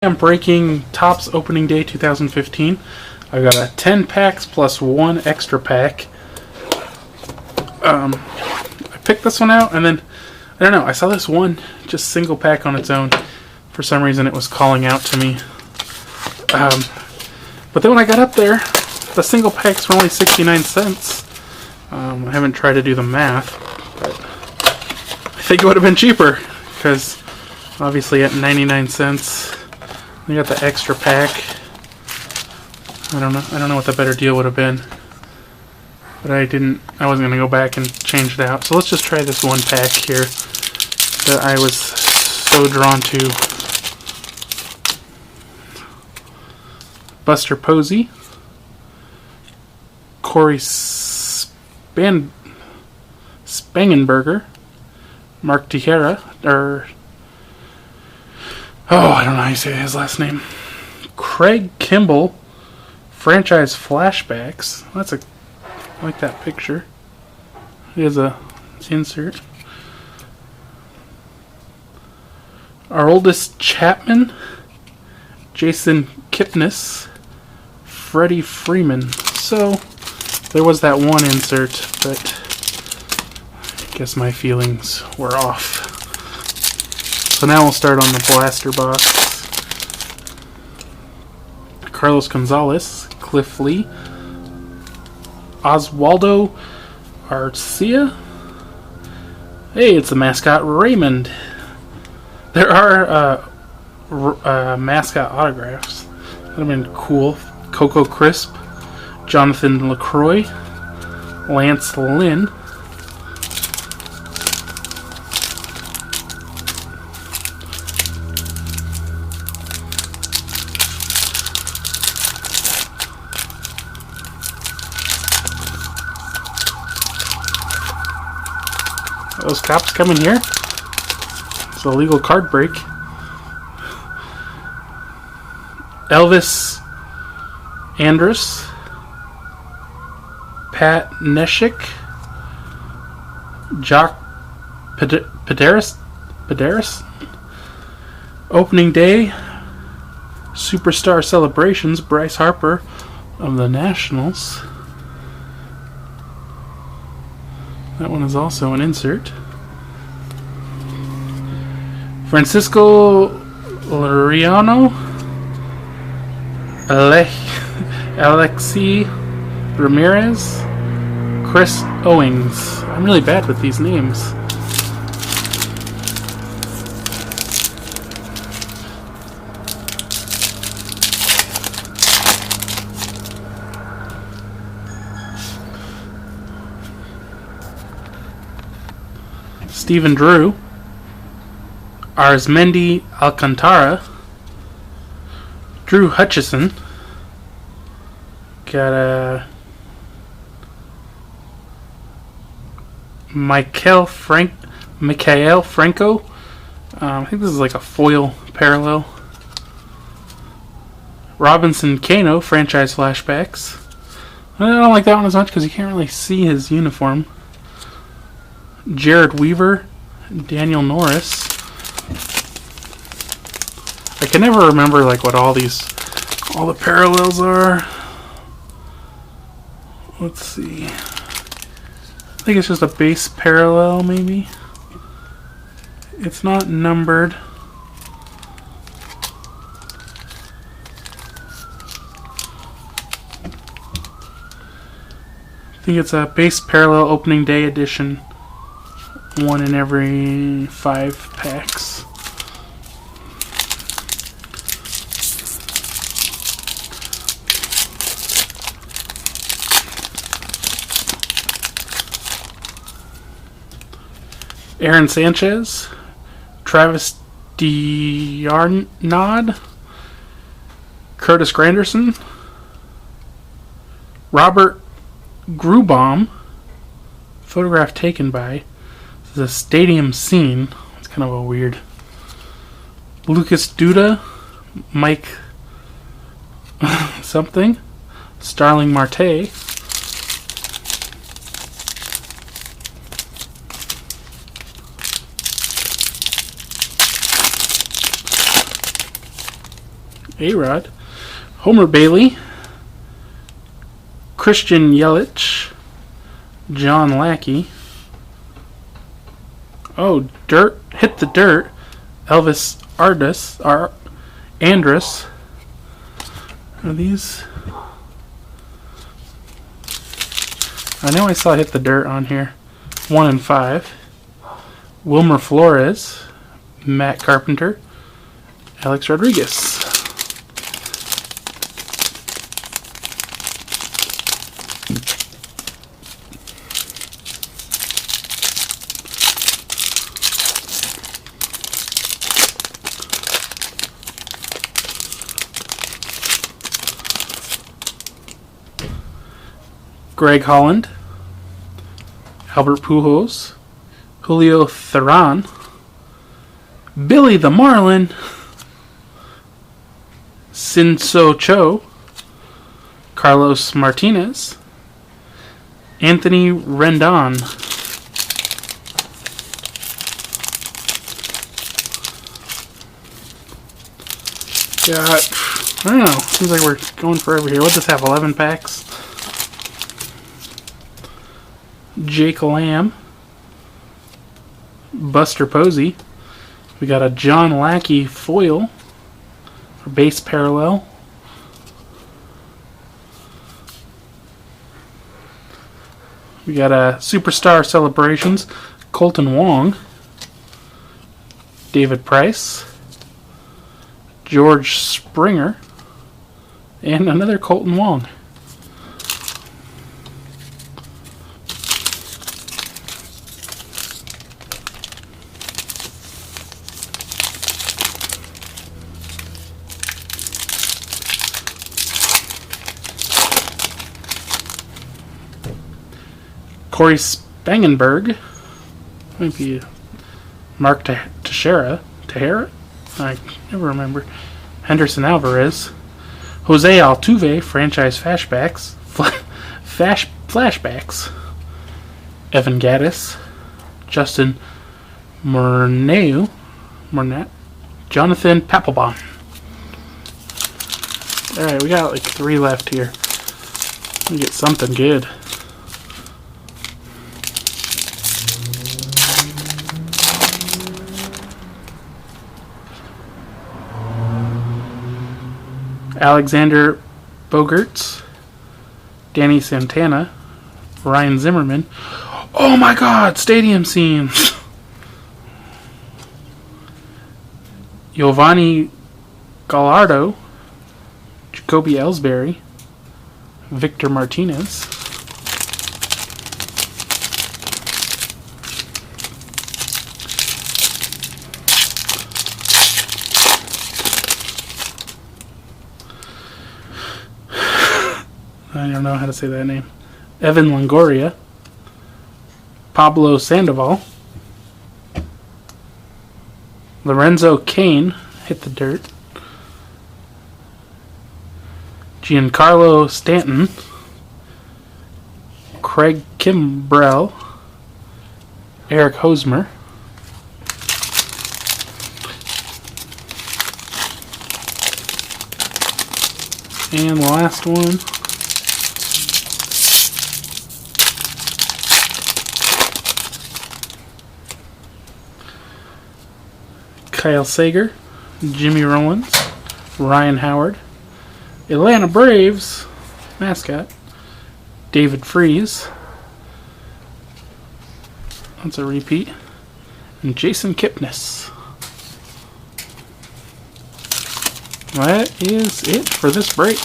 I'm breaking Topps opening day 2015. I got a 10 packs plus one extra pack. I picked this one out and then, I don't know, I saw this one just single pack on its own. For some reason it was calling out to me. But then when I got up there, the single packs were only 69 cents. I haven't tried to do the math, but I think it would have been cheaper because obviously at 99 cents we got the extra pack. I don't know what the better deal would have been. But I wasn't going to go back and change it out. So let's just try this one pack here that I was so drawn to. Buster Posey. Corey Spangenberger. Mark Teixeira. I don't know how you say his last name. Craig Kimbrell. Franchise flashbacks. I like that picture. Here's a insert. Aroldis Chapman. Jason Kipnis. Freddie Freeman. So, there was that one insert, but I guess my feelings were off. So now we'll start on the blaster box. Carlos Gonzalez, Cliff Lee, Oswaldo Arcia. Hey, it's the mascot Raymond. There are mascot autographs. That would have been cool. Coco Crisp, Jonathan LaCroix, Lance Lynn. Those cops coming here? It's a legal card break. Elvis Andrus, Pat Neshik, Jock Pederis, opening day, Superstar Celebrations, Bryce Harper of the Nationals. That one is also an insert. Francisco Liriano, Alexi Ramirez, Chris Owings. I'm really bad with these names. Stephen Drew, Arzmendi Alcantara, Drew Hutchison, got a Mikael Franco. I think this is like a foil parallel. Robinson Cano, franchise flashbacks. I don't like that one as much because you can't really see his uniform. Jared Weaver, Daniel Norris. I can never remember like what all the parallels are. Let's see. I think it's just a base parallel, maybe. It's not numbered. I think it's a base parallel opening day edition. One in every 5 packs. Aaron Sanchez, Travis DeArnaud, Curtis Granderson, Robert Grubauer, photograph taken by the stadium scene. It's kind of a weird. Lucas Duda, Mike something, Starling Marte, A-Rod. Homer Bailey. Christian Yelich. John Lackey. Oh, dirt. Hit the dirt. Elvis Andrus. Are these? I know I saw Hit the Dirt on here. 1 and 5. Wilmer Flores. Matt Carpenter. Alex Rodriguez. Greg Holland, Albert Pujols, Julio Theron, Billy the Marlin, Sin-So Cho, Carlos Martinez, Anthony Rendon. Got, I don't know, seems like we're going forever here. What's this have, 11 packs? Jake Lamb, Buster Posey. We got a John Lackey foil for base parallel. We got a Superstar Celebrations, Colton Wong, David Price, George Springer, and another Colton Wong. Corey Spangenberg, might be Mark Teixeira, I never remember. Henderson Alvarez, Jose Altuve, franchise flashbacks, Evan Gattis, Justin Morneau, Jonathan Papelbon. All right, we got like 3 left here. We get something good. Alexander Bogaerts, Danny Santana, Ryan Zimmerman. Oh my God! Stadium scenes. Giovanni Gallardo, Jacoby Ellsbury, Victor Martinez. I don't know how to say that name. Evan Longoria, Pablo Sandoval, Lorenzo Cain, Hit the Dirt, Giancarlo Stanton, Craig Kimbrell, Eric Hosmer, and the last one, Kyle Sager, Jimmy Rollins, Ryan Howard, Atlanta Braves mascot, David Freese, that's a repeat, and Jason Kipnis. That is it for this break.